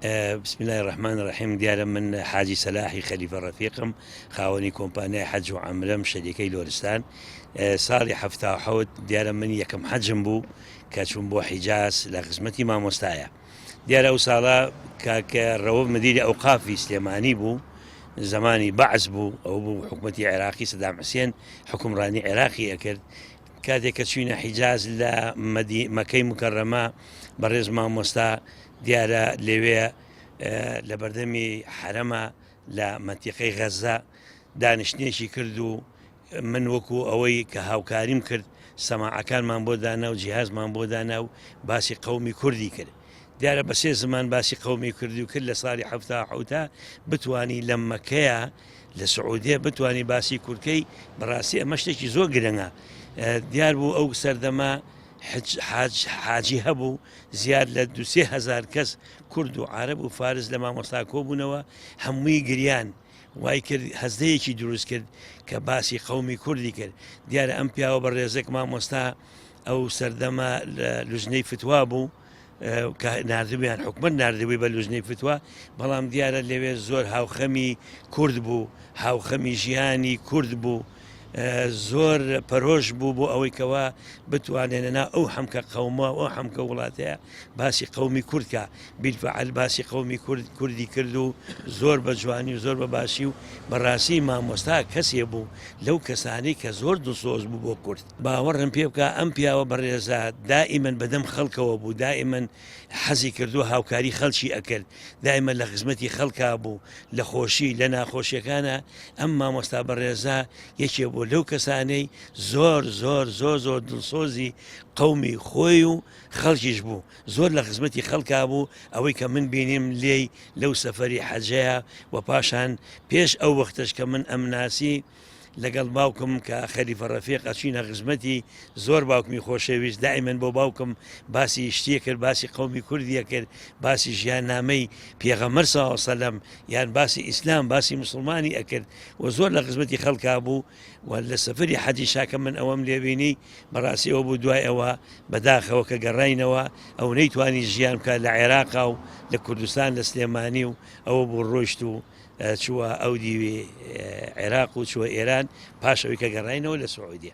بسم الله الرحمن الرحيم. دیارە من حاجی سەلاحی خەلیفە ڕەفیقم، خاوەنی کۆمپانیای حەج و عەمرەم شەریکەی لۆرستان. ساڵی ه70 دیارە من یەکەم حەجم بوو کە چوون بۆ حیجاز لە خزمەتی مامۆستایە. دیارە ئەو ساڵە کاکە ڕەوە مدیری ئەوقافی سلێمانی بوو، زمانی بەعز بوو، ئەو بوو حکومەتی عێراقی سەدام حوسێن حکومڕانی عێراقی ئەکرد. کاتێک کە چوینە حیجاز لە مەکەی مکەڕەمە بەڕێز مامۆستا دیارە لەوێ لە بەردەمی حرەمە لە مەنتیقەی غەزە دانیشتێکی کرد و من وەکو ئەوەی کە هاوکاریم کرد سەماعەکانمان بۆ دانا و جیهازمان بۆ دانا و باسی قەومی کوردی کرد. دیارە بە 3 زمان باسی قەومی کوردی و کرد لە ساڵی ه70 بتوانی لە مەکەیە لە سعودێ بتوانی باسی کورتکەی بەڕاستی ئەمە شتێکی زۆر گرنگە. دیار بوو ئەو سەردەما حاجی هەبوو زیاد لە 2-3 کەس کورد و عارب و فارس لە مامۆستا کۆبوونەوە، هەمووی گریان وای کرد هەزدەیەکی دروست کرد کە باسی قەومی کوردی کرد. دیارە ئەم پیاوە بە ڕێزێک مامۆستا ئەو سەردەما لوژنەی فتوا بوو کە نردبیان حکومت نردبووی بە لوژنەی فتوا، بەڵام دیارە لەوێ زۆر هاوخەمی کورد بوو، هاوخەمی ژیانی کورد بوو، زۆر پەرۆژ بوو بۆ ئەوەی کەوا بتوانێنەنا ئەو حەمکە قەومە ئەو حەمکە وڵاتەیە باسی قەومی کوردکە. بیلفەعەل باسی قەومی کوردی کرد و زۆر بە جوانی و زۆر بە باشی و بەڕاستی مامۆستا کەسێ بوو لەو کەسانی کە زۆر دڵسۆز بوو بۆ کورد. باوەڕم پێ بکە ئەم پیاوە بەڕێزە دائیمەن بەدەم خەڵکەوە بوو، دائیمەن حەزی کردو هاوکاری خەڵکی ئەکرد، دائیمەن لە خزمەتی خەڵکا بوو، لە خۆشی لە ناخۆشیەکانە. ئەم مامۆستا بەڕێزە یەکێ بوو لەو کەسانەی زۆر زۆر زۆر زۆر دڵسۆزی قەومی خۆی و خەڵکیش بوو، زۆر لە خزمەتی خەڵکا بوو. ئەوەی کە من بینیم لێی لەو سەفەری حەجەیە و پاشان پێش ئەو وەختەش کە من ئەمناسی لەگەڵ باوکم کە خەلیفە ڕەفیق ئەچینە خزمەتی، زۆر باوکمی خۆشەویست دائیمەن بۆ باوکم باسی شتێ کرد، باسی قەومی کوردیە کرد، باسی ژیاننامەی پێغەمبەر صلی الله علیه وسلم یان باسی ئیسلام باسی مسلمانی ئەکرد و زۆر لە خزمەتی خەڵکا بوو. و لە سەفەری حەجی شاکە من ئەوەم لێبینی بەڕاستی ئەوە بوو دوای ئەوە بەداخەوە کە گەڕاینەوە ئەو نەیتوانی ژیان بکات لە عێراقا و لە کوردستان لە سلێمانی و ئەوە بوو ڕۆیشت و چووە ئەو دیوی عێراق و چووە ئێران، پاشەوەی کە گەڕاینەوە لە سعودیە.